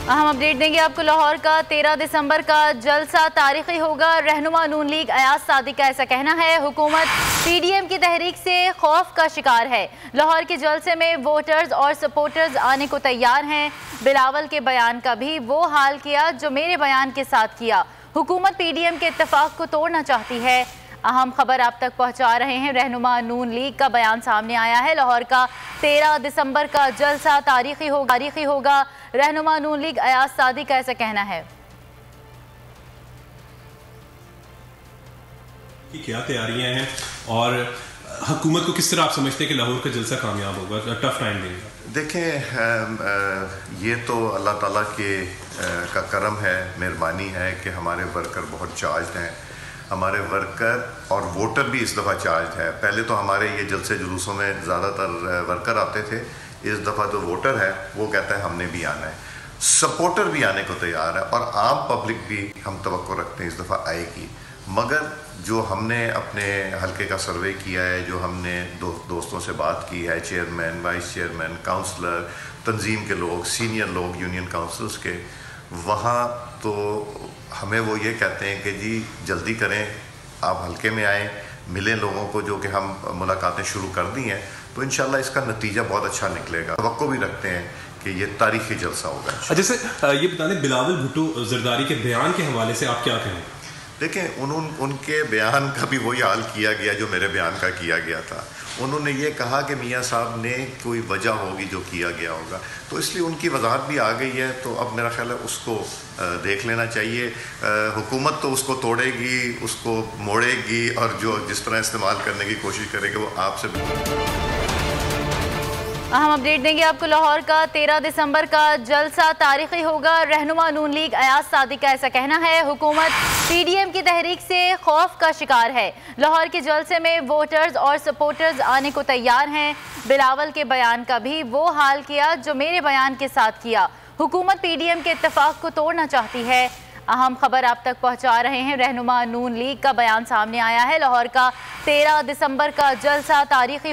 अहम अपडेट देंगे आपको। लाहौर का 13 दिसंबर का जलसा तारीखी होगा। रहनुमा नून लीग अयाज सादिक का ऐसा कहना है। हुकूमत पीडीएम की तहरीक से खौफ का शिकार है। लाहौर के जलसे में वोटर्स और सपोर्टर्स आने को तैयार हैं। बिलावल के बयान का भी वो हाल किया जो मेरे बयान के साथ किया। हुकूमत पीडीएम के इत्तेफाक को तोड़ना चाहती है। अहम खबर आप तक पहुंचा रहे हैं। रहनुमा नून लीग का बयान सामने आया है। लाहौर का 13 दिसंबर का जलसा तारीखी होगा। रहनुमा नून लीग अयाज सादिक का ऐसा कहना है। कि क्या तैयारियां हैं और हुकूमत को किस तरह आप समझते हैं कि लाहौर का जलसा कामयाब होगा, टफ टाइम देगा? देखें, ये तो अल्लाह ताला का करम है, मेहरबानी है कि हमारे वर्कर बहुत चार्ज हैं। हमारे वर्कर और वोटर भी इस दफ़ा चार्ज है। पहले तो हमारे ये जलसे जुलूसों में ज़्यादातर वर्कर आते थे। इस दफ़ा जो वोटर है वो कहता है हमने भी आना है, सपोर्टर भी आने को तैयार है और आम पब्लिक भी हम तवक्को रखते हैं इस दफ़ा आएगी। मगर जो हमने अपने हल्के का सर्वे किया है, जो हमने दोस्तों से बात की है, चेयरमैन, वाइस चेयरमैन, काउंसलर, तंजीम के लोग, सीनियर लोग, यूनियन काउंसिल्स के, वहाँ तो हमें वो ये कहते हैं कि जी जल्दी करें, आप हल्के में आएँ, मिलें लोगों को जो कि हम मुलाकातें शुरू कर दी हैं, तो इंशाल्लाह इसका नतीजा बहुत अच्छा निकलेगा। तवक्को भी रखते हैं कि ये तारीखी जलसा होगा। जैसे ये बता दें, बिलावल भुट्टो जरदारी के बयान के हवाले से आप क्या कहें? देखें, उनके बयान का भी वही हाल किया गया जो मेरे बयान का किया गया था। उन्होंने ये कहा कि मियाँ साहब ने कोई वजह होगी जो किया गया होगा, तो इसलिए उनकी वजाहत भी आ गई है। तो अब मेरा ख्याल है उसको देख लेना चाहिए। हुकूमत तो उसको तोड़ेगी, उसको मोड़ेगी और जो जिस तरह इस्तेमाल करने की कोशिश करेगी वो आपसे। अहम अपडेट देंगे आपको। लाहौर का 13 दिसंबर का जलसा तारीखी होगा। रहनुमा नून लीग अयाज सादिक का ऐसा कहना है। हुकूमत पीडीएम की तहरीक से खौफ का शिकार है। लाहौर के जलसे में वोटर्स और सपोर्टर्स आने को तैयार हैं। बिलावल के बयान का भी वो हाल किया जो मेरे बयान के साथ किया। हुकूमत पीडीएम के इत्तेफाक को तोड़ना चाहती है। अहम खबर आप तक पहुंचा रहे हैं। रहनुमा नून लीग का बयान सामने आया है। लाहौर का 13 दिसंबर का जलसा तारीखी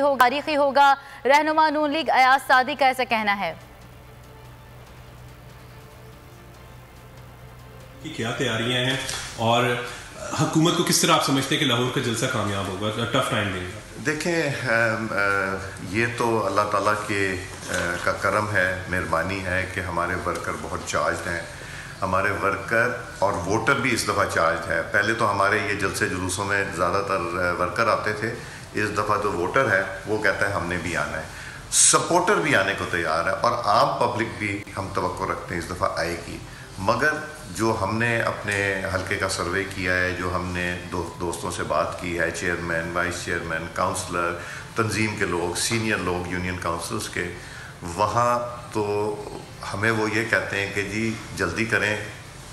होगा। रहनुमा नून लीग अयाज सादिक का ऐसा कहना है। कि क्या तैयारियां हैं और हुकूमत को किस तरह आप समझते हैं कि लाहौर का जलसा कामयाब होगा, टफ टाइम देगा? देखें, ये तो अल्लाह ताला का करम है, मेहरबानी है कि हमारे वर्कर बहुत चार्ज हैं। हमारे वर्कर और वोटर भी इस दफ़ा चार्ज है। पहले तो हमारे ये जलसे जुलूसों में ज़्यादातर वर्कर आते थे। इस दफ़ा जो वोटर है वो कहता है हमने भी आना है, सपोर्टर भी आने को तैयार है और आम पब्लिक भी हम तवक्को रखते हैं इस दफ़ा आएगी। मगर जो हमने अपने हल्के का सर्वे किया है, जो हमने दोस्तों से बात की है, चेयरमैन, वाइस चेयरमैन, काउंसलर, तंजीम के लोग, सीनियर लोग, यूनियन काउंसिल्स के, वहाँ तो हमें वो ये कहते हैं कि जी जल्दी करें,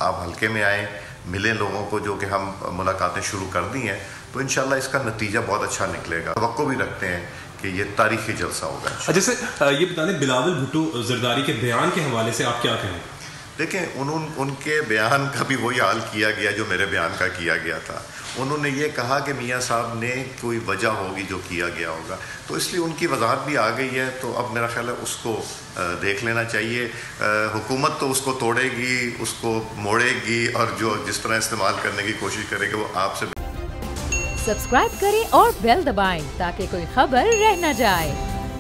आप हल्के में आएँ, मिलें लोगों को जो कि हम मुलाकातें शुरू कर दी हैं, तो इंशाल्लाह इसका नतीजा बहुत अच्छा निकलेगा। तवक्को भी रखते हैं कि ये तारीखी जलसा होगा। जैसे ये बता दें, बिलावल भुट्टो जरदारी के बयान के हवाले से आप क्या कहें? देखें, उनके बयान का भी वही हाल किया गया जो मेरे बयान का किया गया था। उन्होंने ये कहा कि मियाँ साहब ने कोई वजह होगी जो किया गया होगा, तो इसलिए उनकी वजाहत भी आ गई है। तो अब मेरा ख्याल है उसको देख लेना चाहिए। हुकूमत तो उसको तोड़ेगी, उसको मोड़ेगी और जो जिस तरह इस्तेमाल करने की कोशिश करेगी वो आपसे। सब्सक्राइब करें और बेल दबाएं ताकि कोई खबर रह न जाए।